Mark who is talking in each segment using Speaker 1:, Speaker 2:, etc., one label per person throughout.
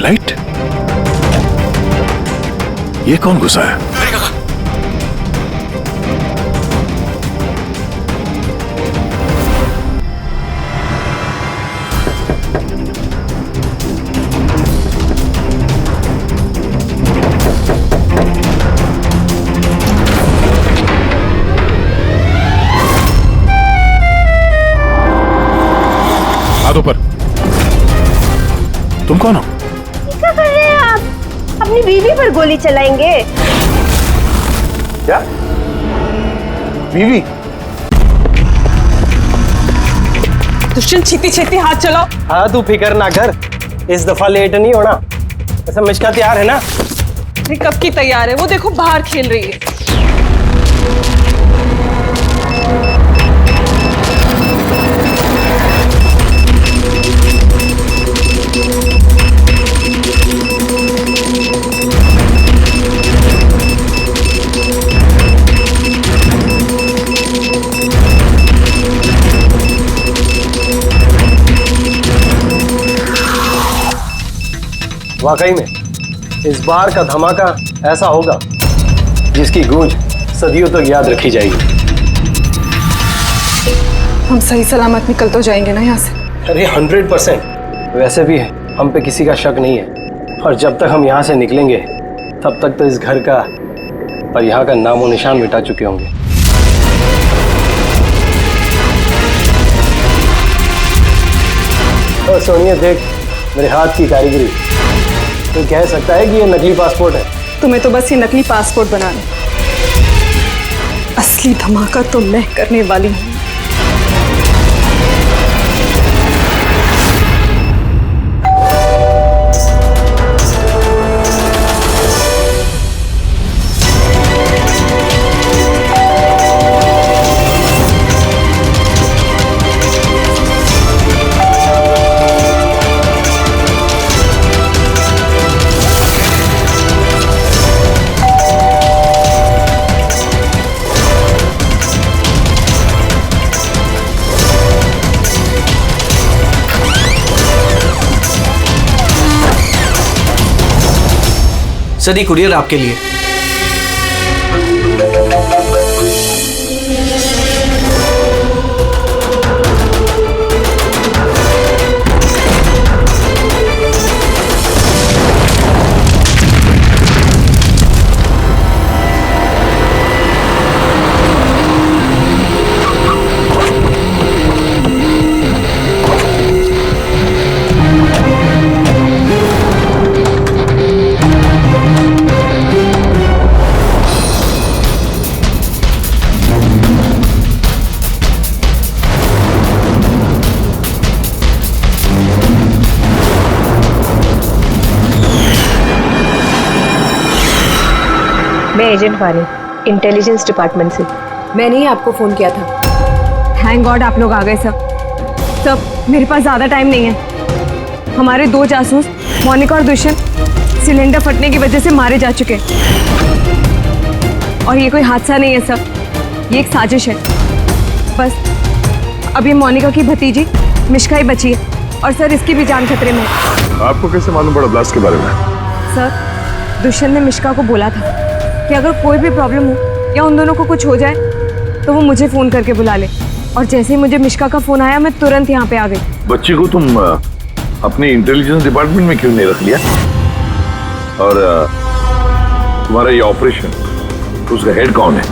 Speaker 1: Light? ये कौन घुसा है? हाथ ऊपर। तुम कौन हो?
Speaker 2: क्या कर रहे हैं आप? अपनी बीवी पर गोली चलाएंगे?
Speaker 3: क्या? बीवी?
Speaker 4: दुष्यंत छेती छेती हाथ चलाओ।
Speaker 3: हाँ तू फिक्र ना कर, इस दफा लेट नहीं होना। ऐसा मिश्का तैयार है ना?
Speaker 4: अरे कब की तैयार है, वो देखो बाहर खेल रही है।
Speaker 3: वाकई में इस बार का धमाका ऐसा होगा जिसकी गूंज सदियों तक याद रखी जाएगी।
Speaker 4: हम सही सलामत निकल तो जाएंगे ना यहाँ से?
Speaker 3: अरे 100%। वैसे भी हम पे किसी का शक नहीं है, और जब तक हम यहाँ से निकलेंगे तब तक तो इस घर का और यहाँ का नामो निशान मिटा चुके होंगे। और सोनिया देख मेरे हाथ की कारीगरी, तो कह सकता है कि ये नकली पासपोर्ट है।
Speaker 4: तुम्हें तो बस ये नकली पासपोर्ट बनाना, असली धमाका तो मैं करने वाली हूँ।
Speaker 5: सर, कुरियर आपके लिए।
Speaker 2: मैं एजेंट वानी, इंटेलिजेंस डिपार्टमेंट से।
Speaker 6: मैंने ही आपको फोन किया था।
Speaker 4: थैंक गॉड आप लोग आ गए सब। मेरे पास ज्यादा टाइम नहीं है। हमारे 2 जासूस मोनिका और दुष्यंत सिलेंडर फटने की वजह से मारे जा चुके हैं। और ये कोई हादसा नहीं है सब, ये एक साजिश है। बस अब ये मोनिका की भतीजी मिश्का ही बची है, और सर इसकी भी जान खतरे में है।
Speaker 1: आपको कैसे मालूम पड़ा ब्लास्ट के बारे में?
Speaker 4: सर, दुष्यंत ने मिश्का को बोला था कि अगर कोई भी प्रॉब्लम हो या उन दोनों को कुछ हो जाए तो वो मुझे फोन करके बुला ले। और जैसे ही मुझे मिश्का का फोन आया मैं तुरंत यहाँ पे आ गई।
Speaker 1: बच्ची को तुम अपने इंटेलिजेंस डिपार्टमेंट में क्यों नहीं रख लिया? और तुम्हारा ये ऑपरेशन, उसका हेड कौन है?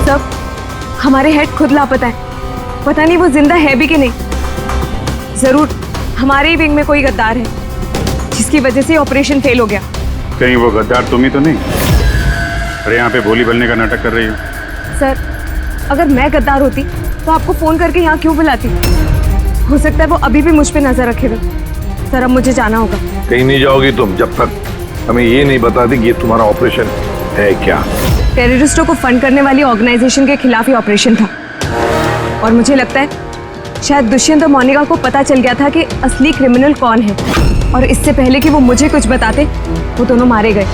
Speaker 4: सब हमारे हेड खुद लापता है। पता नहीं वो जिंदा है भी कि नहीं। जरूर हमारे ही विंग में कोई गद्दार है जिसकी वजह से ऑपरेशन फेल हो गया।
Speaker 7: कहीं वो गद्दार तुम ही तो नहीं? अरे यहाँ पे बोली बोलने का नाटक कर रही हो।
Speaker 4: सर, अगर मैं गद्दार होती तो आपको फोन करके यहाँ क्यों बुलाती? हो सकता है वो अभी भी मुझ पे नजर रखे हुए। सर, अब मुझे जाना होगा।
Speaker 1: कहीं नहीं जाओगी तुम जब तक हमें ये नहीं बता दी कि ये तुम्हारा ऑपरेशन है क्या।
Speaker 4: टेररिस्टों को फंड करने वाली ऑर्गेनाइजेशन के खिलाफ ही ऑपरेशन था। और मुझे लगता है शायद दुष्यंत और मोनिका को पता चल गया था कि असली क्रिमिनल कौन है, और इससे पहले कि वो मुझे कुछ बताते वो दोनों मारे गए।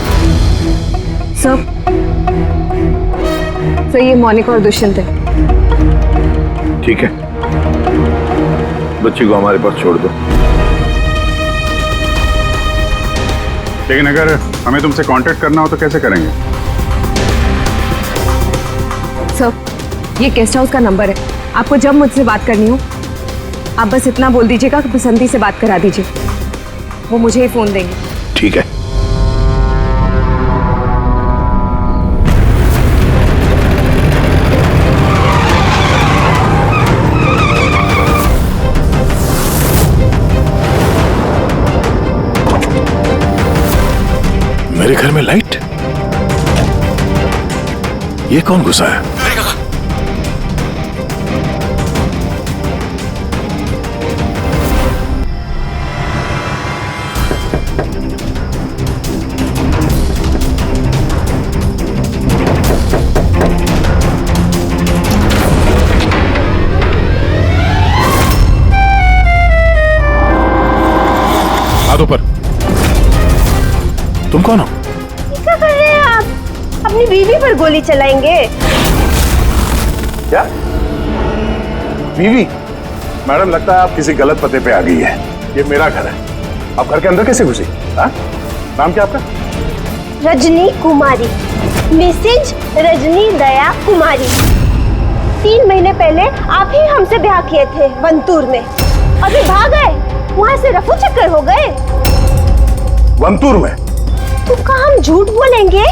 Speaker 4: सर, ये मोनिका और दुष्यंत है।
Speaker 1: ठीक है, बच्ची को हमारे पास छोड़ दो।
Speaker 7: लेकिन अगर हमें तुमसे कांटेक्ट करना हो तो कैसे करेंगे?
Speaker 4: सर, ये गेस्ट हाउस का नंबर है। आपको जब मुझसे बात करनी हो आप बस इतना बोल दीजिएगा कि बसंती से बात करा दीजिए, वो मुझे ही फोन देंगे।
Speaker 1: ठीक है। मेरे घर में लाइट? ये कौन घुसा है? हाथ ऊपर। तुम कौन हो?
Speaker 2: क्या कर रहे हैं आप? अपनी बीवी पर गोली चलाएंगे?
Speaker 1: क्या बीवी? मैडम, लगता है आप किसी गलत पते पे आ गई है। ये मेरा घर है, आप घर के अंदर कैसे घुसी? हाँ? नाम क्या आपका?
Speaker 2: रजनी कुमारी, मिसेज रजनी दया कुमारी। 3 महीने पहले आप ही हमसे ब्याह किए थे वंतूर में, अभी भाग गए, वहां से रफू चक्कर हो गए।
Speaker 1: वंतूर में?
Speaker 2: तो कहाँ हम झूठ बोलेंगे?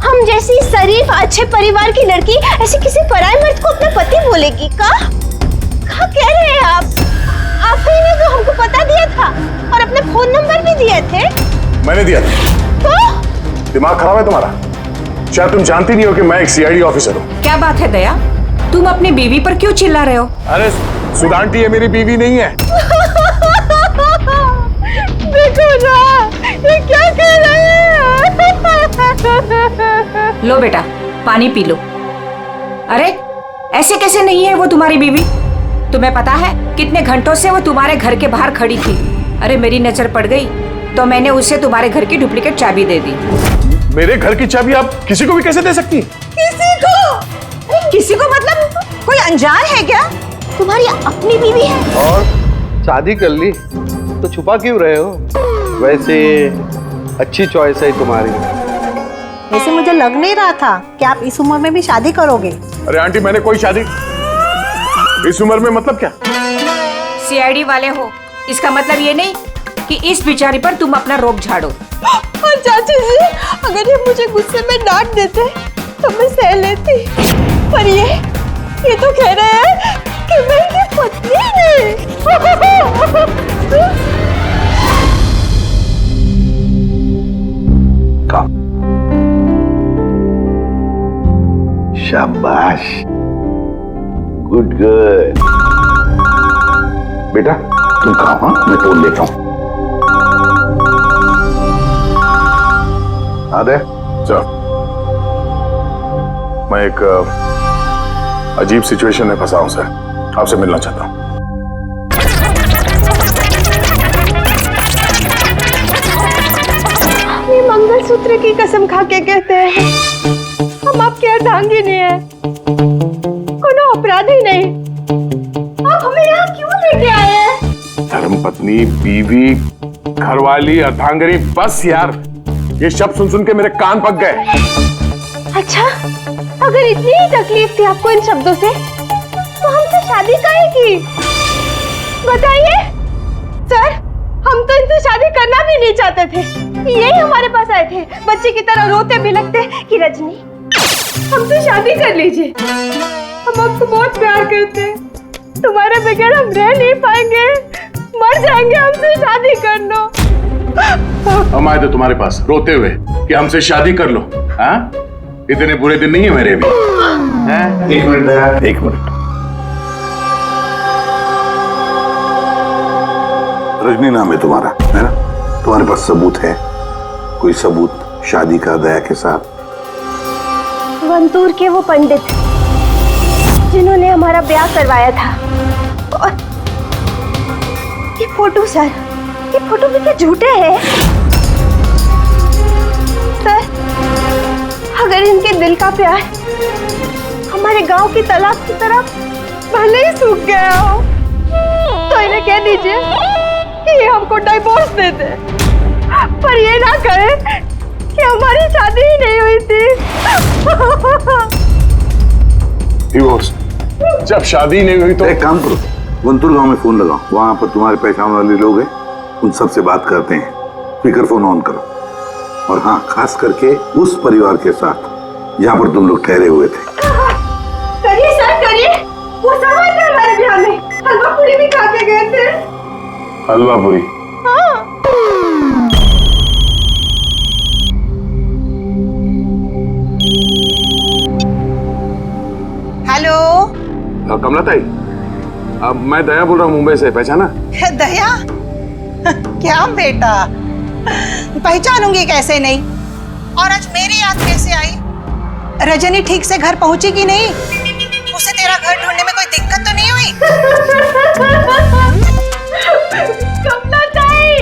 Speaker 2: हम जैसी शरीफ अच्छे परिवार की लड़की ऐसे किसी पराये मर्द को अपना पति बोलेगी का कह रहे हैं आप? आप ही ने तो हमको पता दिया था और अपने फोन नंबर भी दिए थे।
Speaker 1: मैंने दिया था।
Speaker 2: तो
Speaker 1: दिमाग खराब है तुम्हारा? शायद तुम जानती नहीं हो कि मैं एक सीआईडी ऑफिसर हूँ।
Speaker 6: क्या बात है दया, तुम अपनी बीवी पर क्यों चिल्ला रहे हो?
Speaker 1: अरे सुधांटी, ये मेरी बीवी नहीं है।
Speaker 2: देखो ना, ये क्या कह रहे हैं?
Speaker 6: लो बेटा, पानी पी लो। अरे ऐसे कैसे नहीं है वो तुम्हारी बीवी? तुम्हें पता है कितने घंटों से वो तुम्हारे घर के बाहर खड़ी थी। अरे मेरी नजर पड़ गई तो मैंने उसे तुम्हारे घर की डुप्लीकेट चाबी दे दी।
Speaker 1: मेरे घर की चाबी आप किसी को भी कैसे दे सकती?
Speaker 2: किसी को? किसी को मतलब कोई अनजान है क्या? तुम्हारी अपनी बीवी है।
Speaker 8: और शादी कर ली तो छुपा क्यों रहे हो? वैसे अच्छी चॉइस है तुम्हारी।
Speaker 9: वैसे मुझे लग नहीं रहा था कि आप इस उम्र में भी शादी करोगे।
Speaker 1: अरे आंटी, मैंने कोई शादी इस उम्र में मतलब क्या?
Speaker 6: सीआईडी वाले हो, इसका मतलब ये नहीं कि इस बिचारी पर तुम अपना रोब झाड़ो।
Speaker 2: और चाची जी, अगर ये मुझे गुस्से में डांट देते तो मैं सह लेती, पर ये तो कह रहे हैं कि मैं इनकी पत्नी नहीं।
Speaker 1: शाबाश, गुड गर्ल। बेटा तुम कहाँ? हाँ, मैं फोन लेता हूँ। आदे चल, मैं एक अजीब सिचुएशन में फंसा हूं सर, आपसे मिलना चाहता हूं।
Speaker 2: ये मंगलसूत्र की कसम खा के कहते हैं हम आपके अर्धांगिनी हैं, कोनो अपराधी नहीं। आप हमें यहाँ क्यों लेके आए हैं?
Speaker 1: धर्मपत्नी, बीवी, घरवाली, अर्धांगिनी, बस यार, ये शब्द सुन सुन के मेरे कान पक गए।
Speaker 2: अच्छा, अगर इतनी ही तकलीफ थी आपको इन शब्दों से, तो हमसे शादी काहे की? बताइए सर, हम तो इनसे शादी करना भी नहीं चाहते थे। यही हमारे पास आए थे बच्चे की तरह रोते बिलखते कि रजनी हमसे शादी कर लीजिए, हम आपको बहुत प्यार करते हैं, तुम्हारे बगैर हम रह नहीं पाएंगे, मर जाएंगे, हमसे शादी कर लो।
Speaker 1: हम आए थे तुम्हारे पास रोते हुए कि हमसे शादी कर लो। हाँ, इतने बुरे दिन नहीं है मेरे भी। एक मिनट दया, एक मिनट। रजनी नाम है तुम्हारा, है ना? तुम्हारे पास सबूत है? कोई सबूत शादी का दया के साथ?
Speaker 2: वंतूर के वो पंडित जिन्होंने हमारा ब्याह करवाया था, और ये फोटो सर, ये फोटो भी क्या झूठे हैं? सर, अगर इनके दिल का प्यार हमारे गांव की तालाब की तरह भले ही सूख गया हो, तो इन्हें कह दीजिए कि ये हमको डिवोर्स दे दे। पर ये ना कहे कि हमारी शादी ही नहीं हुई थी।
Speaker 1: डिवोर्स? जब शादी नहीं हुई तो
Speaker 10: एक काम करो, वंतुर गांव में फोन लगाओ, वहां पर तुम्हारे पहचान वाले लोग हैं, उन सबसे बात करते हैं। स्पीकर फोन ऑन करो। और हाँ, खास करके उस परिवार के साथ जहाँ पर तुम लोग ठहरे हुए थे।
Speaker 2: करिए सर करिए, वो सब आए थे हमारे ब्याह में, हलवा पूरी भी खा के गए थे।
Speaker 1: हलवा पूरी?
Speaker 2: हाँ।
Speaker 9: हेलो
Speaker 1: कमला ताई, अब मैं दया बोल रहा हूँ मुंबई से, पहचाना?
Speaker 9: दया? क्या बेटा, पहचानूंगी कैसे नहीं। और आज मेरी याद कैसे आई? रजनी ठीक से घर पहुंची कि नहीं? उसे तेरा घर ढूंढने में कोई दिक्कत तो नहीं हुई?
Speaker 2: कमला ताई,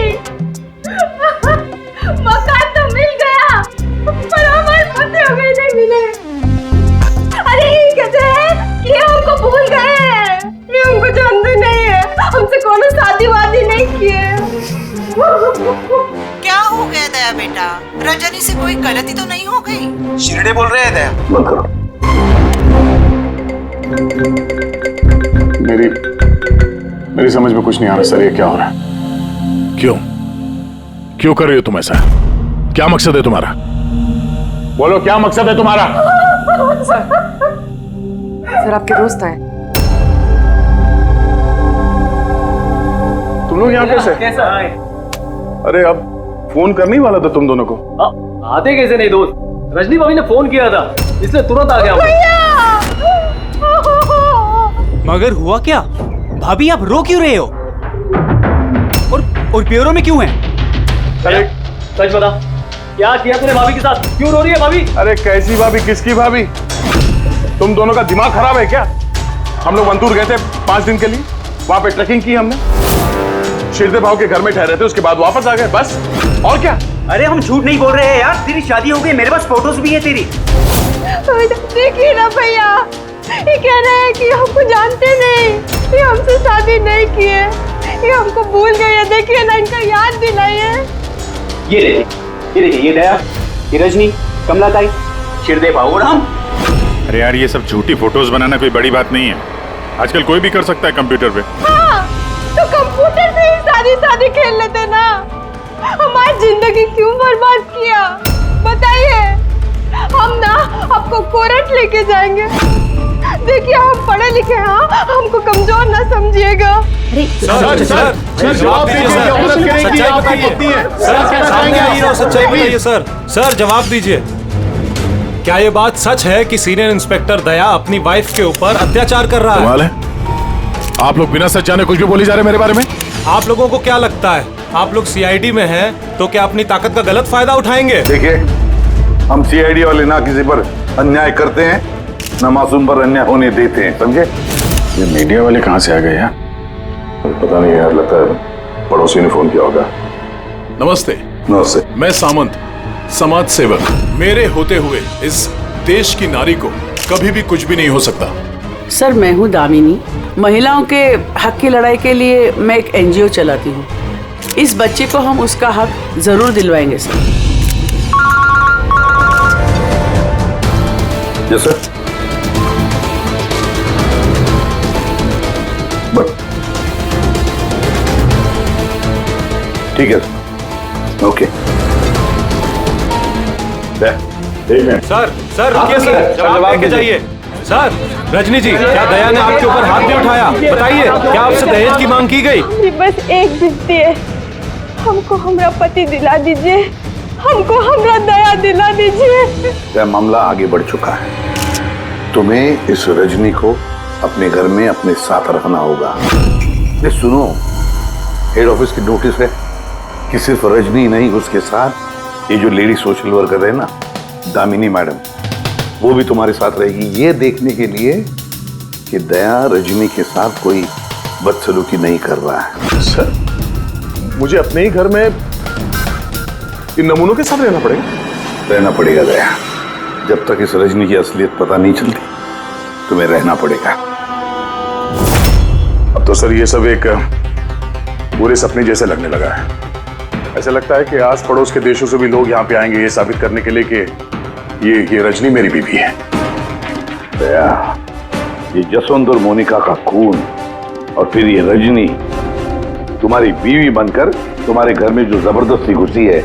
Speaker 2: मकान तो मिल गया पर हमारे पते हो गए नहीं मिले। अरे ये कैसे है? ये हमको भूल गए हैं, ये हमको जानते नहीं है, हमसे कोनो शादी वादी नहीं किए।
Speaker 9: क्या हो गया दया बेटा? रजनी से कोई गलती तो नहीं हो गई?
Speaker 3: शिरडे बोल रहे हैं दया।
Speaker 10: बंद करो।
Speaker 1: मेरी समझ में कुछ नहीं आ रहा सर, ये क्या हो रहा है? क्यों कर रही हो तुम ऐसा? क्या मकसद है तुम्हारा? बोलो, क्या मकसद है तुम्हारा?
Speaker 4: सर आपके दोस्त आए।
Speaker 1: तुम लोग यहाँ कैसे?
Speaker 3: कैसा आए?
Speaker 1: अरे अब फोन करने ही वाला था तुम दोनों को।
Speaker 3: आते कैसे नहीं दोस्त? रजनी भाभी ने फोन किया था, इसलिए तुरंत आ गया।
Speaker 5: मगर हुआ क्या? भाभी आप रो क्यों रहे हो? और प्योरो में क्यों हैं?
Speaker 3: सच बता, क्या किया तूने भाभी के साथ? क्यों रो रही है भाभी?
Speaker 1: अरे कैसी भाभी, किसकी भाभी? तुम दोनों का दिमाग खराब है क्या? हम लोग वंतूर गए थे 5 दिन के लिए, वहां पे ट्रैकिंग की हमने, शिरदे भाव के घर में ठहरे थे, उसके बाद वापस आ गए, बस। और क्या?
Speaker 5: अरे हम झूठ नहीं बोल रहे हैं यार, तेरी शादी हो गई, मेरे पास फोटोज भी है तेरी।
Speaker 2: देखिए ना भैया, ये कह रहे हैं कि हमको जानते नहीं, ये हमसे शादी नहीं किए, ये हमको भूल गए हैं। देखिए ना, इनका याद दिलाइए।
Speaker 5: ये देखिए, ये दया, ये रजनी, कमला ताई, शिरदे भाऊ और हम।
Speaker 7: अरे यार, ये सब झूठी फोटोज बनाना कोई बड़ी बात नहीं है, आजकल कोई भी कर सकता है कंप्यूटर पे।
Speaker 2: हाँ, तो कंप्यूटर से ही शादी खेल लेते ना, हमारी जिंदगी क्यों बर्बाद किया? बताइए। हम ना आपको कोर्ट लेके जाएंगे। देखिए हम पढ़े लिखे हैं, हमको कमजोर ना समझिएगा।
Speaker 1: सर जवाब दीजिए, औरत करेगी आपकी पत्नी है।
Speaker 11: सच्चाई बताइए सर। सर जवाब दीजिए, क्या ये बात सच है कि सीनियर इंस्पेक्टर दया अपनी वाइफ के ऊपर अत्याचार कर रहा है?
Speaker 1: कमाल है, आप लोग बिना सच जाने कुछ भी बोली जा रहे हैं मेरे बारे में।
Speaker 11: आप लोगों को क्या लगता है, आप लोग सीआईडी में हैं तो क्या अपनी ताकत का गलत फायदा उठाएंगे?
Speaker 10: देखिए, हम सीआईडी वाले ना किसी पर अन्याय करते हैं, ना मासूम पर अन्याय होने देते हैं, समझे?
Speaker 1: ये मीडिया वाले कहाँ से आ गए यार? पता नहीं यार, लगता है पड़ोसी ने फोन किया होगा।
Speaker 11: नमस्ते।
Speaker 10: नमस्ते।
Speaker 11: मैं सामंत, समाज सेवक। मेरे होते हुए इस देश की नारी को कभी भी कुछ भी नहीं हो सकता।
Speaker 12: सर मैं हूँ दामिनी, महिलाओं के हक की लड़ाई के लिए मैं एक एनजीओ चलाती हूँ। इस बच्चे को हम उसका हक जरूर दिलवाएंगे सर।
Speaker 10: Yes sir. ठीक है, ओके।
Speaker 11: सर रुकिए सर, जवाब लेके जाइए। सर, रजनी जी, क्या दया ने आपके ऊपर हाथ भी उठाया? बताइए, क्या आपसे दहेज की मांग की गई?
Speaker 2: बस एक विनती है, हमको हमरा पति दिला दीजिए, हमको हमरा दया दिला दीजिए।
Speaker 10: यह मामला आगे बढ़ चुका है, तुम्हें इस रजनी को अपने घर में अपने साथ रखना होगा। ये सुनो, हेड ऑफिस की नोटिस है कि सिर्फ रजनी नहीं, उसके साथ ये जो लेडी सोशल वर्कर है ना, दामिनी मैडम, वो भी तुम्हारे साथ रहेगी, ये देखने के लिए कि दया रजनी के साथ कोई बदसलूकी नहीं कर रहा है।
Speaker 1: सर, मुझे अपने ही घर में इन नमूनों के साथ रहना पड़ेगा?
Speaker 10: रहना पड़ेगा दया, जब तक इस रजनी की असलियत पता नहीं चलती तुम्हें रहना पड़ेगा।
Speaker 1: अब तो सर ये सब एक पूरे सपने जैसे लगने लगा है। ऐसा लगता है कि आस पड़ोस के देशों से भी लोग यहाँ पे आएंगे ये साबित करने के लिए कि ये रजनी मेरी बीवी है।
Speaker 10: दया, ये जसवंत और मोनिका का खून और फिर ये रजनी तुम्हारी बीवी बनकर तुम्हारे घर में जो जबरदस्ती घुसी है,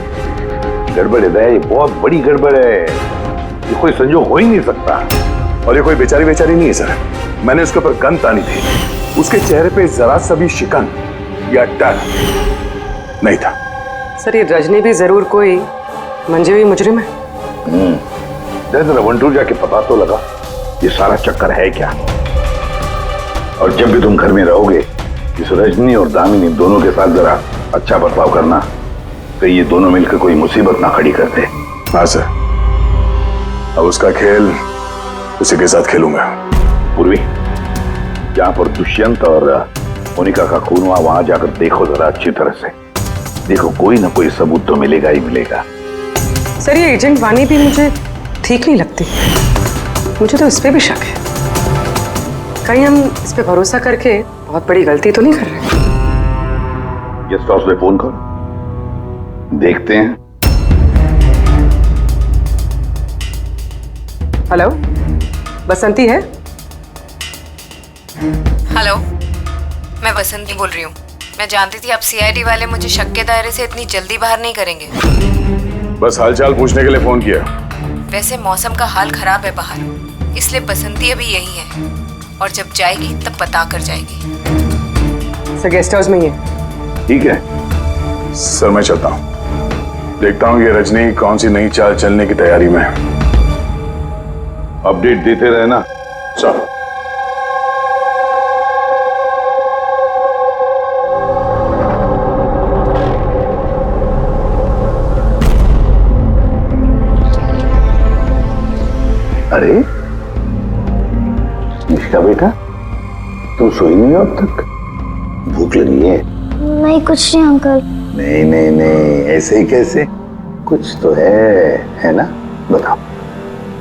Speaker 10: गड़बड़ है दया, ये बहुत बड़ी गड़बड़ है। ये कोई संजोग हो ही नहीं सकता।
Speaker 1: और ये कोई बेचारी नहीं है सर। मैंने उसके ऊपर गन तानी थी, उसके चेहरे पे जरा सा भी शिकन या डर नहीं था।
Speaker 13: सर ये रजनी भी जरूर कोई मंजे हुई मुजरिम है।
Speaker 10: जरा वंटूर जाके पता तो लगा ये सारा चक्कर है क्या। और जब भी तुम घर में रहोगे इस रजनी और दामिनी दोनों के साथ जरा अच्छा बर्ताव करना, तो ये दोनों मिलकर कोई मुसीबत ना खड़ी करते।
Speaker 1: हाँ सर, अब उसका खेल उसी के साथ खेलूंगा।
Speaker 10: पूर्वी, जहां पर दुष्यंत और मोनिका का खून हुआ वहां जाकर देखो जरा अच्छी तरह से। देखो कोई ना कोई सबूत तो मिलेगा ही मिलेगा।
Speaker 13: सर ये एजेंट वानी भी मुझे ठीक नहीं लगती। मुझे तो इस पे भी शक है, कहीं हम इस पे भरोसा करके बहुत बड़ी गलती तो नहीं कर रहे।
Speaker 10: गेस्ट हाउस में फोन करो, देखते हैं।
Speaker 13: हेलो, बसंती है?
Speaker 4: हेलो, मैं बसंती बोल रही हूँ। मैं जानती थी आप सीआईडी वाले मुझे शक के दायरे से इतनी जल्दी बाहर नहीं करेंगे।
Speaker 1: बस हालचाल पूछने के लिए फोन किया।
Speaker 4: वैसे मौसम का हाल खराब है बाहर, इसलिए बसंती अभी यही है और जब जाएगी तब बता कर जाएगी।
Speaker 13: सर गेस्ट हाउस में ही है।
Speaker 10: ठीक है
Speaker 1: सर, मैं चलता हूँ। देखता हूँ ये रजनी कौन सी नई चाल चलने की तैयारी में है।
Speaker 10: अपडेट देते रहना।
Speaker 1: सर।
Speaker 10: अरे निष्का बेटा, तुम सोई नहीं हो अब तक? भूख लगी है?
Speaker 2: नहीं कुछ नहीं अंकल।
Speaker 10: नहीं, ऐसे ही कैसे, कुछ तो है ना? बताओ।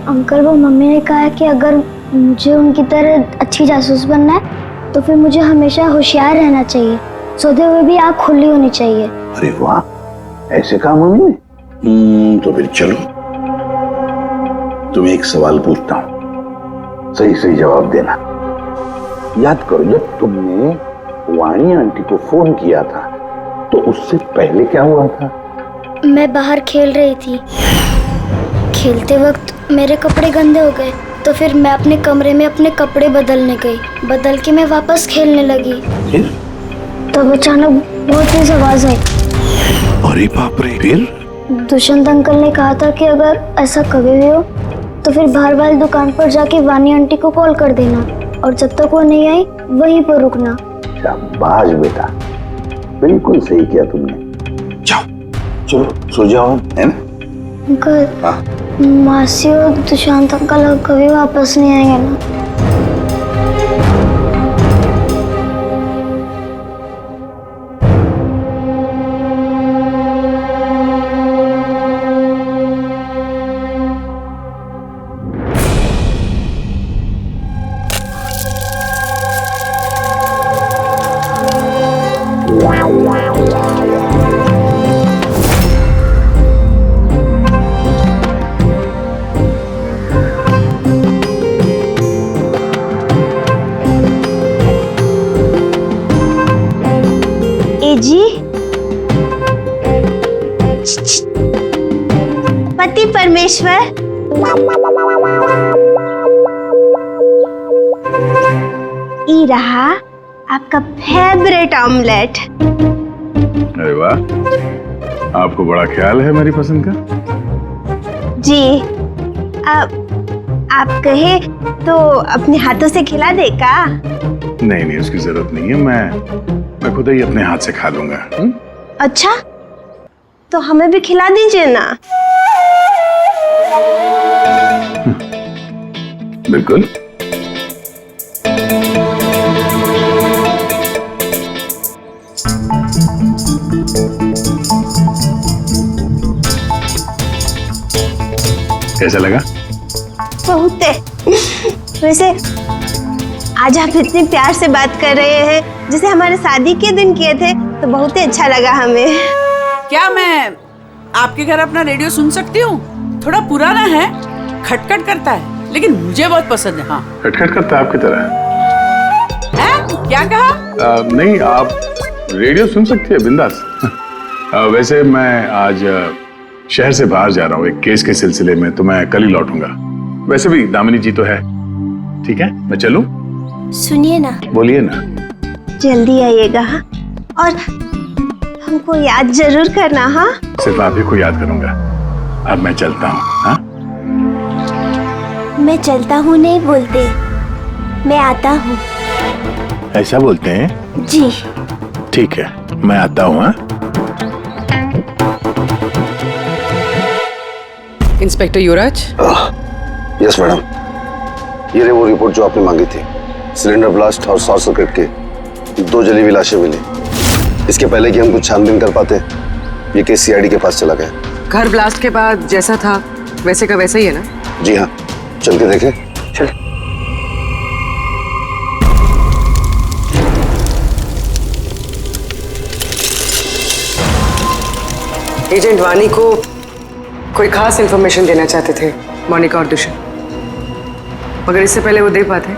Speaker 2: अंकल वो मम्मी ने कहा है कि अगर मुझे उनकी तरह अच्छी जासूस बनना है तो फिर मुझे हमेशा होशियार रहना चाहिए, सोते हुए भी आँख खुली होनी चाहिए।
Speaker 10: अरे वाह, ऐसे काम मम्मी ने? तो फिर चलो, तुम्हें एक सवाल पूछता हूँ, सही जवाब देना। याद करो, जब तुमने वाणी आंटी को फोन किया था तो उससे पहले क्या हुआ था?
Speaker 2: मैं बाहर खेल रही थी, खेलते वक्त मेरे कपड़े गंदे हो गए तो फिर मैं अपने कमरे में अपने कपड़े बदलने गई, बदल के मैं वापस खेलने लगी।
Speaker 10: फिर?
Speaker 2: तब अचानक बहुत तेज आवाज आई।
Speaker 10: अरे बाप रे! फिर?
Speaker 2: दुष्यंत अंकल ने कहा था कि अगर ऐसा कभी भी हो तो फिर बाहर वाली दुकान पर जाके वानी आंटी को कॉल कर देना और जब तक वो नहीं आई वहीं पर रुकना।
Speaker 10: शाबाश बेटा, बिल्कुल सही किया तुमने। जाओ, चलो सो जाओ, है ना?
Speaker 2: अंकल,
Speaker 10: हाँ?
Speaker 2: मासी और दुष्यंत अंकल कभी वापस नहीं आएंगे ना? जी पति परमेश्वर, ये रहा आपका फेवरेट ऑमलेट।
Speaker 1: अरे वाह, आपको बड़ा ख्याल है मेरी पसंद का।
Speaker 2: जी, आप कहे तो अपने हाथों से खिला दे का?
Speaker 1: नहीं, उसकी जरूरत नहीं है, मैं खुद ही अपने हाथ से खा लूंगा।
Speaker 2: अच्छा, तो हमें भी खिला दीजिए ना।
Speaker 10: बिल्कुल।
Speaker 1: कैसा लगा?
Speaker 2: बहुत है। वैसे आज आप इतने प्यार से बात कर रहे हैं जैसे हमारे शादी के दिन किए थे, तो बहुत ही अच्छा लगा हमें।
Speaker 12: क्या मैं आपके घर अपना रेडियो सुन सकती हूँ? थोड़ा पुराना है, खटखट करता है, लेकिन मुझे बहुत पसंद है। हाँ,
Speaker 1: खटखट करता है आपकी तरह।
Speaker 12: है? क्या कहा?
Speaker 1: नहीं, आप रेडियो सुन सकती है बिंदास। वैसे मैं आज शहर से बाहर जा रहा हूँ एक केस के सिलसिले में, तो मैं कल ही लौटूंगा। वैसे भी दामिनी जी तो है। ठीक है, मैं चलूं?
Speaker 2: सुनिए ना।
Speaker 1: बोलिए ना।
Speaker 2: जल्दी आइएगा हाँ? और हमको याद जरूर करना। हाँ,
Speaker 1: सिर्फ आप ही को याद करूंगा। अब मैं चलता हूँ। हाँ,
Speaker 2: मैं चलता हूँ नहीं बोलते, मैं आता हूँ।
Speaker 1: ऐसा बोलते हैं?
Speaker 2: जी।
Speaker 1: ठीक है, मैं आता हूँ। हाँ,
Speaker 13: इंस्पेक्टर युवराज।
Speaker 14: यस मैडम, ये रही वो रिपोर्ट जो आपने मांगी थी। सिलेंडर ब्लास्ट और शॉर्ट सर्किट के 2 जली हुई लाशें मिली। इसके पहले कि हम कुछ छानबीन कर पाते, ये केस सीआईडी के पास चला गया।
Speaker 13: घर ब्लास्ट के बाद जैसा था वैसे का वैसा ही है ना?
Speaker 14: जी हाँ, चल के देखें। चल।
Speaker 13: एजेंट वानी को कोई खास इंफॉर्मेशन देना चाहते थे मोनिका और दुष्यंत, मगर इससे पहले वो दे पाते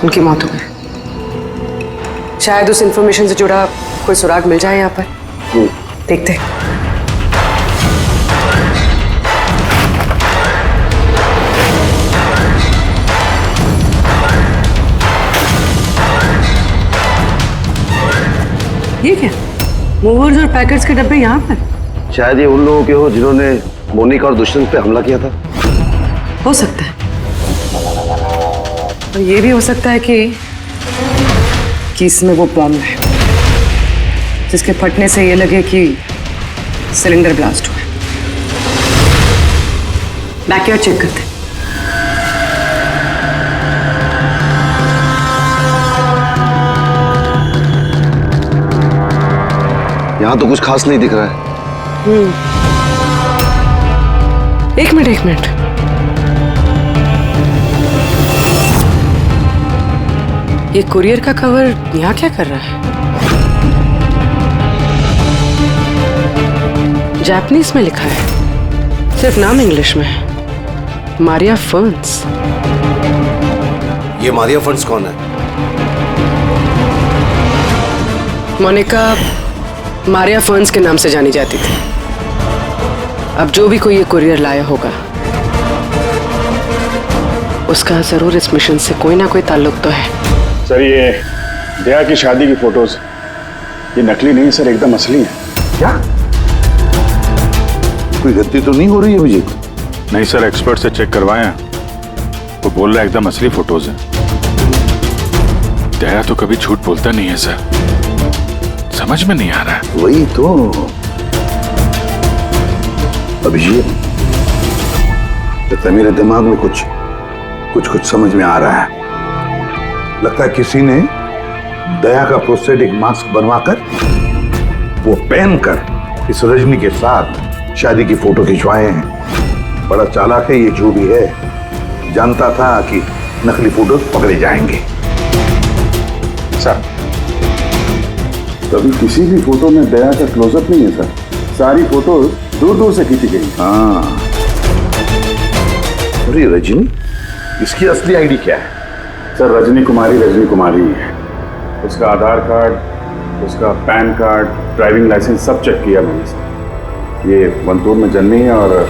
Speaker 13: उनकी मौत हो गई। शायद उस इंफॉर्मेशन से जुड़ा कोई सुराग मिल जाए यहाँ पर। देखते हैं। ये क्या? मूवर्स और पैकेट्स के डब्बे यहाँ पर?
Speaker 14: शायद ये उन लोगों के हो जिन्होंने मोनिका और दुष्यंत पे हमला किया था।
Speaker 13: हो सकता है, और ये भी हो सकता है कि इसमें वो बॉम्ब है जिसके फटने से ये लगे कि सिलेंडर ब्लास्ट हुआ। बैकयार्ड चेक करते हैं।
Speaker 14: यहाँ तो कुछ खास नहीं दिख रहा है।
Speaker 13: एक मिनट। ये कुरियर का कवर यहाँ क्या कर रहा है? जापानीज में लिखा है, सिर्फ नाम इंग्लिश में है, मारिया फर्न्स।
Speaker 14: ये मारिया फर्न्स कौन है?
Speaker 13: मोनिका मारिया फर्न्स के नाम से जानी जाती थी। अब जो भी कोई ये कुरियर लाया होगा, उसका जरूर इस मिशन से कोई ना कोई ताल्लुक तो है।
Speaker 1: सर, ये दया की शादी की फोटोज ये नकली नहीं सर, एकदम असली है।
Speaker 10: क्या? कोई गलती तो नहीं हो रही है अभिजीत?
Speaker 7: नहीं सर, एक्सपर्ट से चेक करवाए हैं, वो बोल रहा है एकदम असली फोटोज हैं। दया तो कभी झूठ बोलता नहीं है सर, समझ में नहीं आ रहा है।
Speaker 10: वही तो अभिजीत, लगता है मेरे दिमाग में कुछ समझ में आ रहा है। लगता है किसी ने दया का प्रोस्थेटिक मास्क बनवाकर वो पहनकर इस रजनी के साथ शादी की फोटो खिंचवाए हैं। बड़ा चालाक है ये जो भी है, जानता था कि नकली फोटो पकड़े जाएंगे।
Speaker 1: सर, कभी किसी भी फोटो में दया का क्लोजअप नहीं है सर, सारी फोटोज दूर दूर से खींची गई।
Speaker 10: हाँ, अरे रजनी, इसकी असली आईडी क्या है?
Speaker 1: सर, रजनी कुमारी है। उसका आधार कार्ड, उसका पैन कार्ड, ड्राइविंग लाइसेंस सब चेक किया मैंने सर। ये वंतूर में जन्मी है और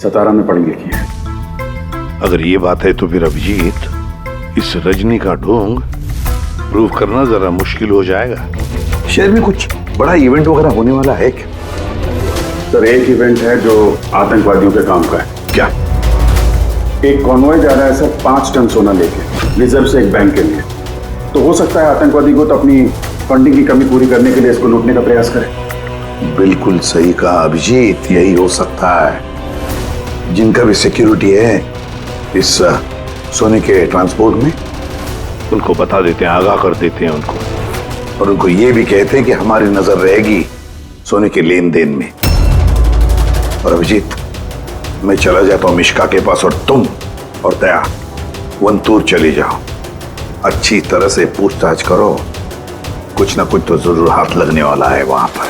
Speaker 1: सतारा में पढ़ी लिखी है।
Speaker 10: अगर ये बात है तो फिर अभिजीत, इस रजनी का ढोंग प्रूव करना जरा मुश्किल हो जाएगा। शहर में कुछ बड़ा इवेंट वगैरह होने वाला है क्या?
Speaker 1: सर, एक इवेंट है जो आतंकवादियों के काम का है।
Speaker 10: क्या?
Speaker 1: एक कॉन्वॉय जा रहा है सर 5 टन सोना लेके रिजर्व से एक बैंक के लिए। तो हो सकता है आतंकवादी को तो अपनी फंडिंग की कमी पूरी करने के लिए इसको लूटने का प्रयास करें।
Speaker 10: बिल्कुल सही कहा अभिजीत, यही हो सकता है। जिनका भी सिक्योरिटी है इस सोने के ट्रांसपोर्ट में, उनको बता देते हैं, आगाह कर देते हैं उनको, और उनको ये भी कहते हैं कि हमारी नजर रहेगी सोने के लेन देन में। और अभिजीत, मैं चला जाता हूं मिश्का के पास, और तुम और दया वंतूर चले जाओ। अच्छी तरह से पूछताछ करो, कुछ ना कुछ तो जरूर हाथ लगने वाला है वहां पर।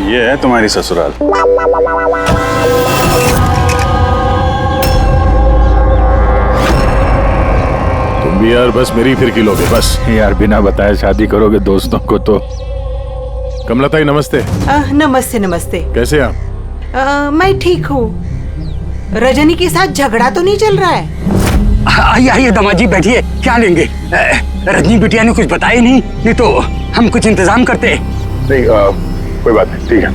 Speaker 7: ये है तुम्हारी ससुराल। तुम भी यार बस मेरी फिर लोगे बस। यार बिना बताए शादी करोगे दोस्तों को तो। कमलताई नमस्ते।
Speaker 9: नमस्ते नमस्ते।
Speaker 7: कैसे आप?
Speaker 9: मैं ठीक हूँ। रजनी के साथ झगड़ा तो नहीं चल रहा है?
Speaker 15: आइए आइए दामाद जी बैठिए, क्या लेंगे? रजनी बिटिया ने कुछ बताया नहीं तो हम कुछ इंतजाम करते।
Speaker 1: नहीं कोई बात नहीं, ठीक है।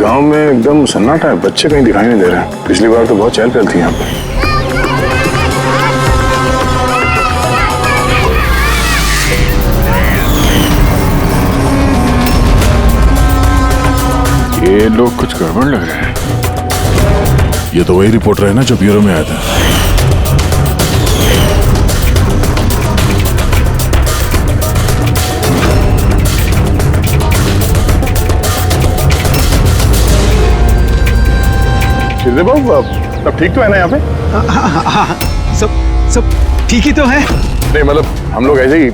Speaker 1: गांव में एकदम सन्नाटा है, बच्चे कहीं दिखाई नहीं दे रहे। पिछली बार तो बहुत चहल पहल थी यहाँ पर। ये लोग कुछ गड़बड़ लग रहे हैं। ये तो वही रिपोर्टर है ना जो ब्यूरो में आया था। शिरदे बाबू अब ठीक तो है ना यहाँ पे?
Speaker 15: हाँ, सब ठीक ही तो है।
Speaker 1: नहीं मतलब हम लोग ऐसे ही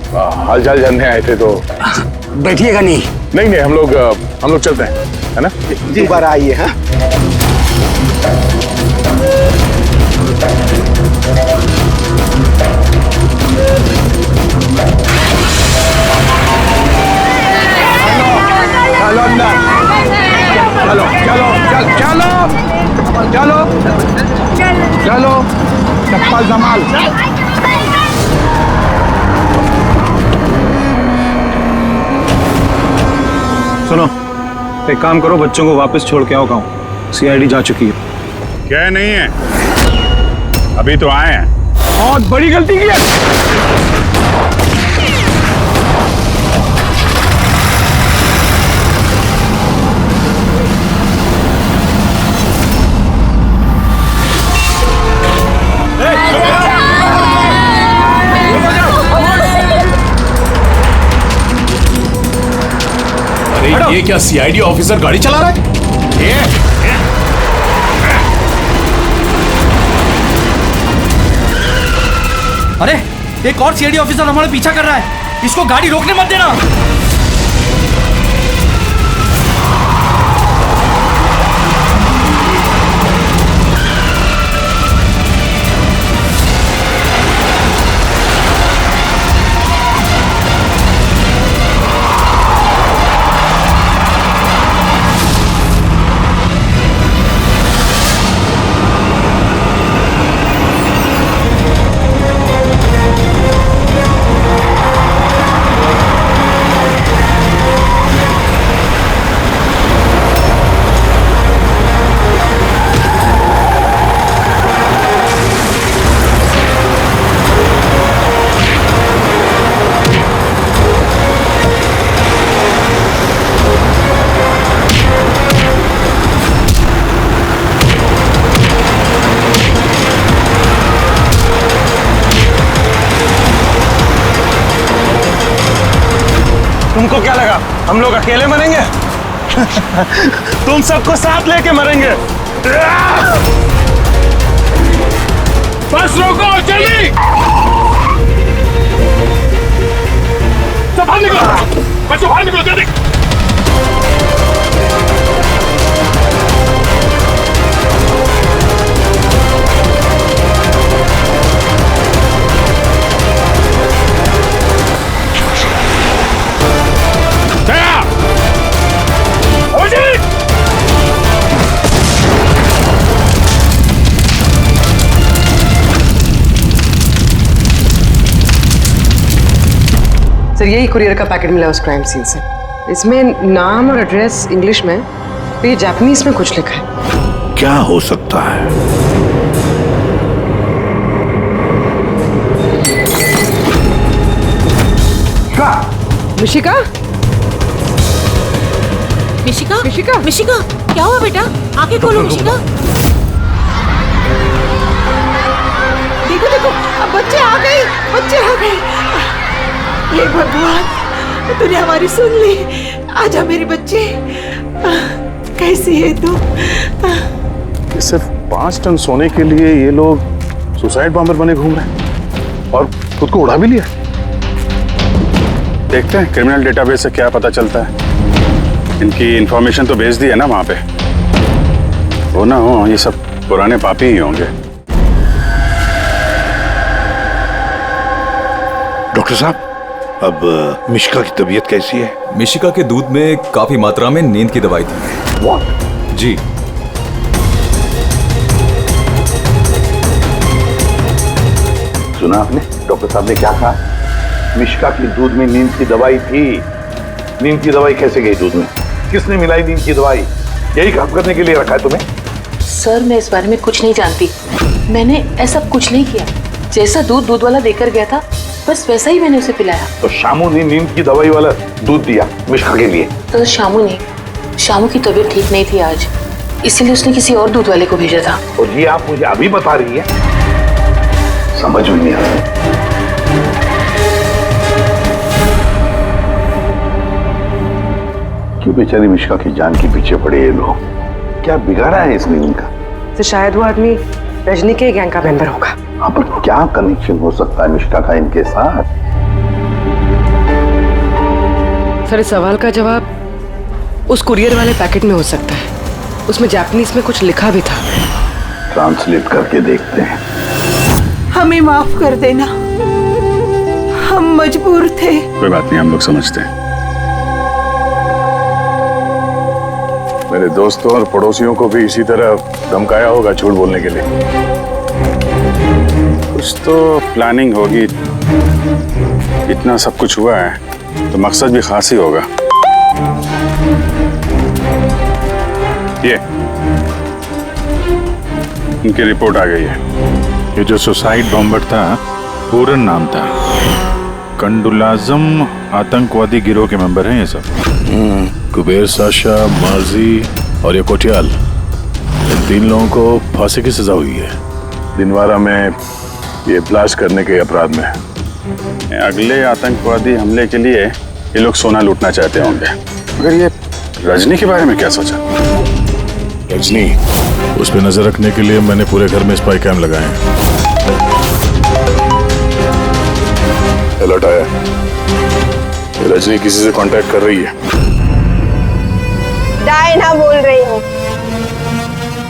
Speaker 1: हाल चाल जानने आए थे तो।
Speaker 15: बैठिएगा नहीं?
Speaker 1: नहीं हम लोग चलते हैं, है ना?
Speaker 15: जी दोबारा आइए। हाँ
Speaker 1: चलो चप्पल संभाल।
Speaker 11: सुनो, एक काम करो, बच्चों को वापस छोड़ के आओ गाँव। सीआईडी जा चुकी है।
Speaker 7: क्या नहीं है? अभी तो आए हैं।
Speaker 15: बहुत बड़ी गलती की है।
Speaker 7: अरे ये क्या सीआईडी ऑफिसर गाड़ी चला रहा है?
Speaker 16: अरे एक और सीआईडी ऑफिसर हमारे पीछा कर रहा है, इसको गाड़ी रोकने मत देना।
Speaker 15: तुमको क्या लगा हम लोग अकेले मरेंगे? तुम सबको साथ लेके मरेंगे।
Speaker 1: बस रोको, जल्दी सब बाहर निकलो, बच्चों बाहर निकलो जल्दी।
Speaker 13: सर यही कुरियर का पैकेट मिला उस क्राइम सीन से। इसमें नाम और एड्रेस इंग्लिश में, तो ये जापानीज में कुछ लिखा है।
Speaker 10: क्या हो सकता है?
Speaker 13: मिशिका?
Speaker 6: मिशिका?
Speaker 13: मिशिका?
Speaker 6: मिशिका क्या हुआ बेटा? आंखें खोलो मिशिका।
Speaker 9: देखो देखो अब बच्चे आ गए, बच्चे आ गए। ये भगवान तूने हमारी सुन ली। आजा मेरे बच्चे। कैसी है तू?
Speaker 1: सिर्फ 5 टन सोने के लिए ये लोग
Speaker 7: सुसाइड बॉम्बर बने घूम रहे हैं और खुद को उड़ा भी लिया। देखते हैं क्रिमिनल डेटाबेस से क्या पता चलता है। इनकी इंफॉर्मेशन तो भेज दी है ना वहां पे, वो ना हो ये सब पुराने पापी ही होंगे।
Speaker 10: डॉक्टर साहब, अब मिशिका की तबीयत कैसी है?
Speaker 17: मिशिका के दूध में काफी मात्रा में नींद की दवाई थी।
Speaker 10: What?
Speaker 17: जी।
Speaker 10: सुना आपने डॉक्टर साहब ने क्या कहा? मिशिका की दूध में नींद की दवाई थी। नींद की दवाई कैसे गई दूध में? किसने मिलाई नींद की दवाई? यही काम करने के लिए रखा है तुम्हें?
Speaker 12: सर मैं इस बारे में कुछ नहीं जानती, मैंने ऐसा कुछ नहीं किया। जैसा दूध वाला देकर गया था बस वैसा ही मैंने उसे पिलाया।
Speaker 10: तो शामू ने नींद की दवाई वाला दूध दिया मिशिका के लिए?
Speaker 12: तो शामू की तबीयत ठीक नहीं थी आज, इसीलिए उसने किसी और दूध वाले को भेजा था।
Speaker 10: और ये आप मुझे अभी बता रही है? समझ में नहीं आ रहा। क्यों बेचारी मिशिका की जान के पीछे पड़े ये लोग? क्या बिगाड़ा है इसने इनका?
Speaker 13: तो शायद वो आदमी रजनी के गैंग का मेंबर होगा।
Speaker 10: हाँ, पर क्या कनेक्शन हो सकता है मिशिका का इनके साथ?
Speaker 13: सर इस सवाल का जवाब उस कुरियर वाले पैकेट में हो सकता है। उसमें जापानीज में कुछ लिखा भी था।
Speaker 10: ट्रांसलेट करके देखते हैं।
Speaker 9: हमें माफ कर देना, हम मजबूर थे।
Speaker 7: कोई बात नहीं, हम लोग समझते हैं।
Speaker 1: मेरे दोस्तों और पड़ोसियों को भी इसी तरह धमकाया होगा झूठ बोलने के लिए।
Speaker 7: कुछ तो प्लानिंग होगी। इतना सब कुछ हुआ है तो मकसद भी खास ही होगा। ये इनकी रिपोर्ट आ गई है।
Speaker 18: ये जो सुसाइड बॉम्बर था पूरा नाम था कंडुलाजम आतंकवादी गिरोह के मेंबर हैं ये सब। कुबेर साशा, माजी और ये कोटियाल, इन 3 लोगों को फांसी की सजा हुई है।
Speaker 1: दिनवारा में ये ब्लास्ट करने के अपराध में।
Speaker 7: अगले आतंकवादी हमले के लिए ये लोग सोना लूटना चाहते होंगे। मगर ये रजनी के बारे में क्या सोचा?
Speaker 18: रजनी, उस पर नजर रखने के लिए मैंने पूरे घर में स्पाई कैम लगाए हैं।
Speaker 1: अलर्ट आया, रजनी किसी से कांटेक्ट कर रही है।
Speaker 2: डायना बोल रही हूँ,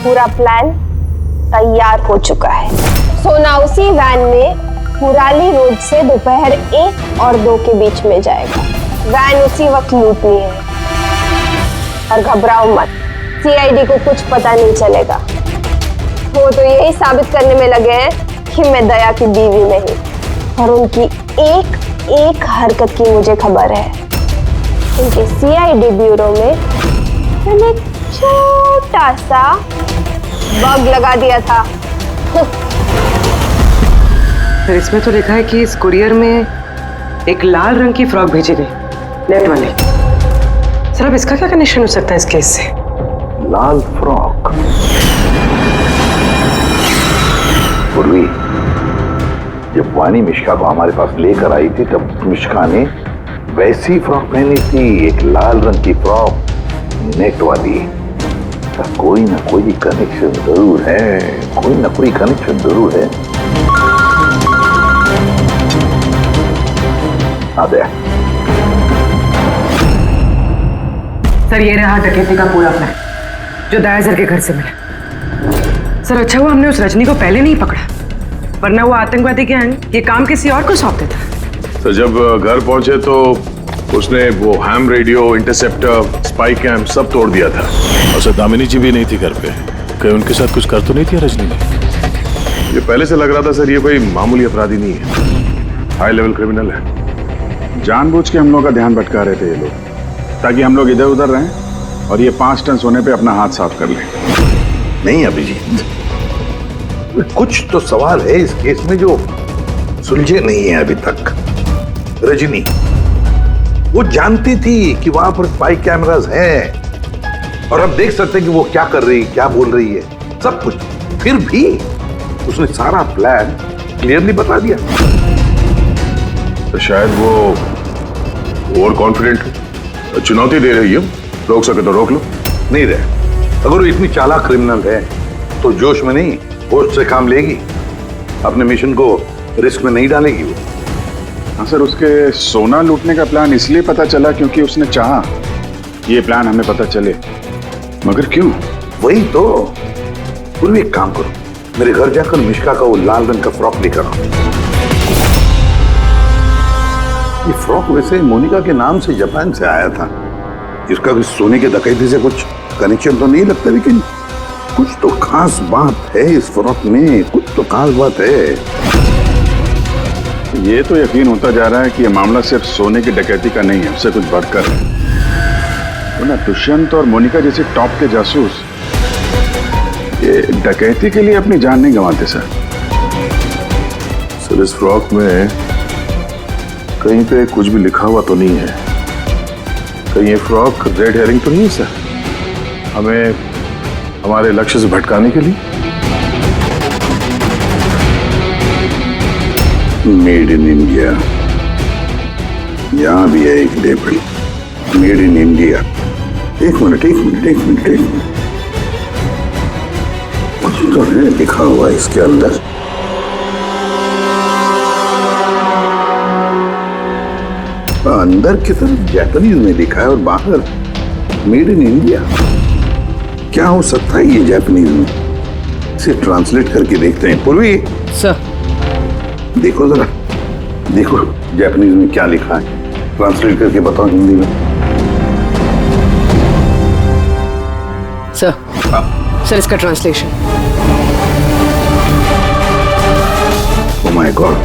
Speaker 2: पूरा प्लान तैयार हो चुका है। सोना उसी वैन में पुराली रोड से दोपहर 1 और 2 के बीच में जाएगा। वैन उसी वक्त लूटनी है और घबराओ मत, सीआईडी को कुछ पता नहीं चलेगा। वो तो यही साबित करने में लगे हैं कि मैं दया की बीवी नहीं, और उनकी एक हरकत की मुझे खबर है। उनके सीआईडी ब्यूरो में मैंने छोटा सा बग लगा दिया था।
Speaker 13: फिर इसमें तो लिखा है कि इस कुरियर में एक लाल रंग की फ्रॉक भेजी गई, नेट वाले। सर अब इसका क्या कनेक्शन हो सकता है इस केस से?
Speaker 10: लाल फ्रॉक? पूर्वी, जब वानी मिशिका को हमारे पास लेकर आई थी तब मिशिका ने वैसी फ्रॉक पहनी थी, एक लाल रंग की फ्रॉक, नेट वाली। कोई ना कोई कनेक्शन जरूर है, कोई ना कोई कनेक्शन जरूर है।
Speaker 13: सर ये रहा डकैती का पूरा प्लान जो दया सर के घर से मिला। सर अच्छा हुआ हमने उस रजनी को पहले नहीं पकड़ा, वरना वो आतंकवादी गैंग ये काम किसी और को सौंप देता।
Speaker 1: तो जब घर पहुंचे तो उसने वो ham radio, interceptor, spy cam सब तोड़ दिया था।
Speaker 18: और सर दामिनी जी भी नहीं थी घर पे। कहीं उनके साथ कुछ कर तो नहीं थी रजनी ने?
Speaker 1: ये पहले से लग रहा था सर, ये कोई मामूली अपराधी नहीं है, हाई लेवल क्रिमिनल है।
Speaker 7: जानबूझ के हम लोग का ध्यान भटका रहे थे ये लोग, ताकि हम लोग इधर उधर रहें और ये 5 टन सोने पे अपना हाथ साफ कर लें।
Speaker 10: नहीं अभिजीत, कुछ तो सवाल है इस केस में जो सुलझे नहीं है अभी तक। रजनी वो जानती थी कि वहां पर स्पाई कैमरास हैं और हम देख सकते हैं कि वो क्या कर रही, क्या बोल रही है, सब कुछ। फिर भी उसने सारा प्लान क्लियरली बता दिया।
Speaker 1: तो शायद वो ओवर कॉन्फिडेंट है, चुनौती दे रही है। रोक सके तो रोक लो।
Speaker 10: नहीं रहे, अगर वो इतनी चालाक क्रिमिनल है तो जोश में नहीं होश से काम लेगी। अपने मिशन को रिस्क में नहीं डालेगी वो।
Speaker 7: हाँ सर, उसके सोना लूटने का प्लान इसलिए पता चला क्योंकि उसने चाहा ये प्लान हमें पता चले, मगर क्यों?
Speaker 10: वही तो। पूर्वी एक काम करो, मेरे घर जाकर मिश्का का वो लाल रंग का फ्रॉक लेकर आओ। ये फ्रॉक वैसे मोनिका के नाम से जापान से आया था। इसका भी सोने के डकैती से कुछ कनेक्शन तो नहीं लगता, लेकिन कुछ तो खास बात है इस फ्रॉक में, कुछ तो खास बात है।
Speaker 7: ये तो यकीन होता जा रहा है कि ये मामला सिर्फ सोने की डकैती का नहीं है, उससे कुछ बढ़कर है। तो ना दुष्यंत और मोनिका जैसे टॉप के जासूस ये डकैती के लिए अपनी जान नहीं गंवाते सर।
Speaker 18: सर, इस फ्रॉक में कहीं पे कुछ भी लिखा हुआ तो नहीं है? कहीं ये फ्रॉक रेड हेरिंग तो नहीं है सर, हमें हमारे लक्ष्य से भटकाने के लिए?
Speaker 10: मेड इन इंडिया, यहां भी है एक लेबल, मेड इन इंडिया। एक मिनट कुछ तो है लिखा हुआ इसके अंदर। अंदर की तरफ जापानीज में लिखा है और बाहर मेड इन इंडिया। क्या हो सकता है ये जापानीज में? इसे ट्रांसलेट करके देखते हैं। पूर्वी
Speaker 13: सर,
Speaker 10: देखो जरा, देखो जापानीज में क्या लिखा है, ट्रांसलेट करके बताओ हिंदी में।
Speaker 13: सर इसका ट्रांसलेशन।
Speaker 10: ओह माय गॉड,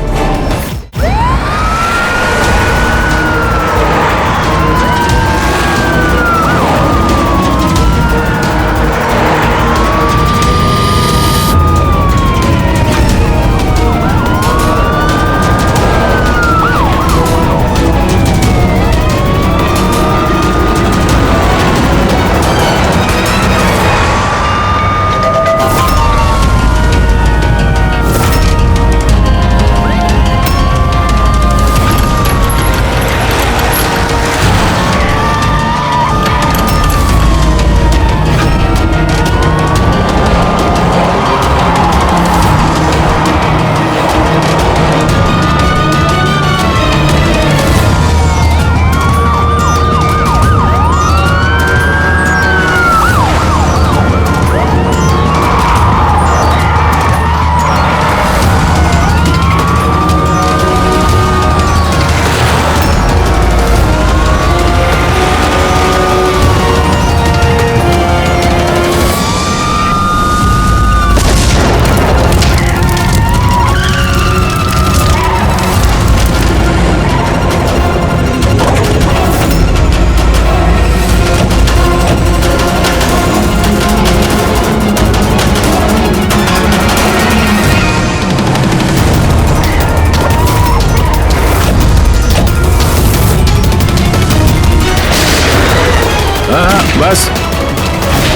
Speaker 18: बस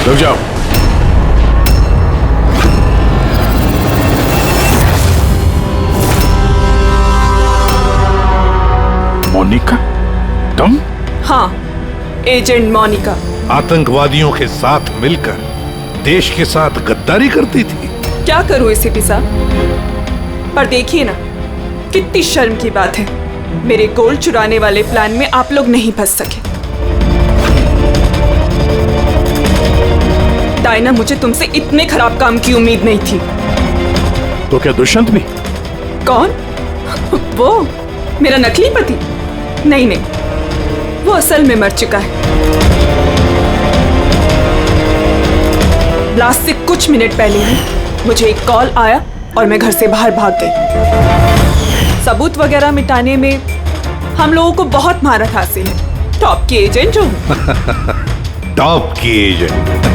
Speaker 18: रुक जाओ।
Speaker 19: मोनिका, तुम?
Speaker 20: हाँ, एजेंट मोनिका।
Speaker 19: आतंकवादियों के साथ मिलकर देश के साथ गद्दारी करती थी।
Speaker 20: क्या करूं एसीपी साहब, पर देखिए ना, कितनी शर्म की बात है, मेरे गोल्ड चुराने वाले प्लान में आप लोग नहीं फंस सके। डायना, मुझे तुमसे इतने खराब काम की उम्मीद नहीं थी।
Speaker 18: तो क्या दुष्यंत भी?
Speaker 20: कौन? वो मेरा नकली पति? नहीं, वो असल में मर चुका है। ब्लास्ट से कुछ मिनट पहले ही मुझे एक कॉल आया और मैं घर से बाहर भाग गई। सबूत वगैरह मिटाने में हम लोगों को बहुत महारत हासिल है। टॉप की एजेंट हूँ।
Speaker 19: टॉप की एजेंट?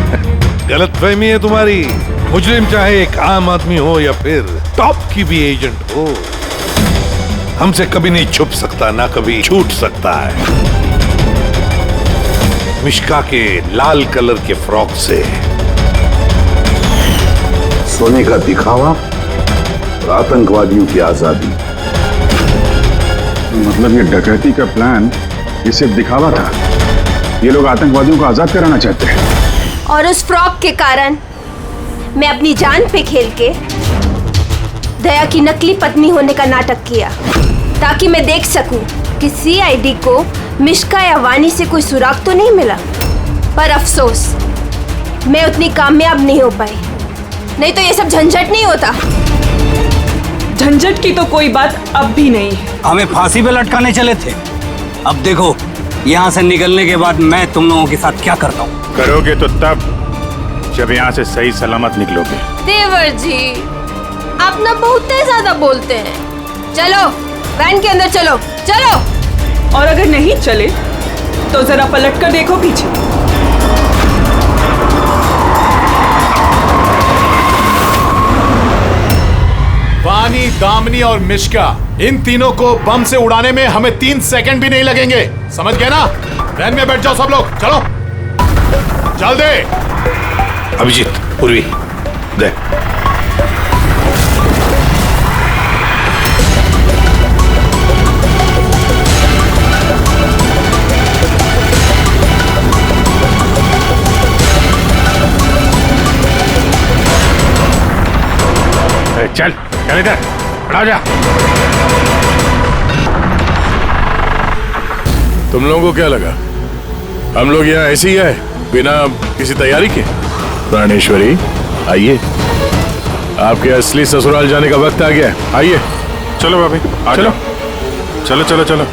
Speaker 19: गलतफहमी है तुम्हारी। मुजरिम चाहे एक आम आदमी हो या फिर टॉप की भी एजेंट हो, हमसे कभी नहीं छुप सकता, ना कभी छूट सकता है। मिश्का के लाल कलर के फ्रॉक से
Speaker 10: सोने का दिखावा और आतंकवादियों की आजादी।
Speaker 7: मतलब ये डकैती का प्लान ये सिर्फ दिखावा था? ये लोग आतंकवादियों को आजाद कराना चाहते हैं?
Speaker 2: और उस फ्रॉक के कारण मैं अपनी जान पे खेल के दया की नकली पत्नी होने का नाटक किया ताकि मैं देख सकूं कि सीआईडी को मिश्का या वानी से कोई सुराग तो नहीं मिला। पर अफसोस मैं उतनी कामयाब नहीं हो पाई, नहीं तो ये सब झंझट नहीं होता।
Speaker 20: झंझट की तो कोई बात अब भी नहीं है।
Speaker 15: हमें फांसी पे लटकाने चले थे, अब देखो यहाँ से निकलने के बाद मैं तुम लोगों के साथ क्या करता हूँ।
Speaker 18: करोगे तो तब जब यहाँ से सही सलामत निकलोगे।
Speaker 2: देवर जी आप ना बहुत ज्यादा बोलते हैं। चलो वैन के अंदर चलो, चलो।
Speaker 20: और अगर नहीं चले तो जरा पलट कर देखो पीछे।
Speaker 11: वानी, दामिनी और मिश्का, इन तीनों को बम से उड़ाने में हमें 3 सेकंड भी नहीं लगेंगे। समझ गए ना? वैन में बैठ जाओ सब लोग, चलो जल्दी।
Speaker 19: अभिजीत, पूर्वी, दे।
Speaker 18: चल चल इधर, खड़ा जा। तुम लोगों को क्या लगा हम लोग यहाँ ऐसे ही आए बिना किसी तैयारी के? प्राणेश्वरी आइए, आपके असली ससुराल जाने का वक्त आ गया है। आइए।
Speaker 19: चलो भाभी,
Speaker 18: चलो
Speaker 19: चलो चलो चलो।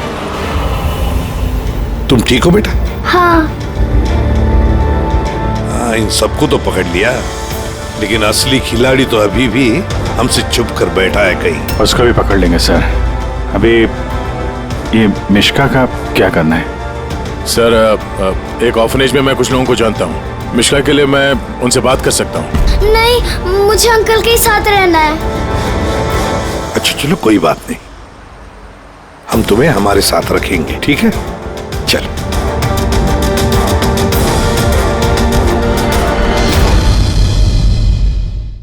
Speaker 19: तुम ठीक हो बेटा?
Speaker 2: हाँ।
Speaker 19: हाँ, इन सबको तो पकड़ लिया, लेकिन असली खिलाड़ी तो अभी भी हमसे छुप कर बैठा है कहीं।
Speaker 18: उसको भी पकड़ लेंगे सर। अभी ये मिश्का का क्या करना है? सर एक ऑर्फनेज में मैं कुछ लोगों को जानता हूँ, मिश्का के लिए मैं उनसे बात कर सकता हूँ।
Speaker 2: नहीं, मुझे अंकल के साथ रहना है।
Speaker 19: अच्छा चलो, कोई बात नहीं, हम तुम्हें हमारे साथ रखेंगे, ठीक है? चल।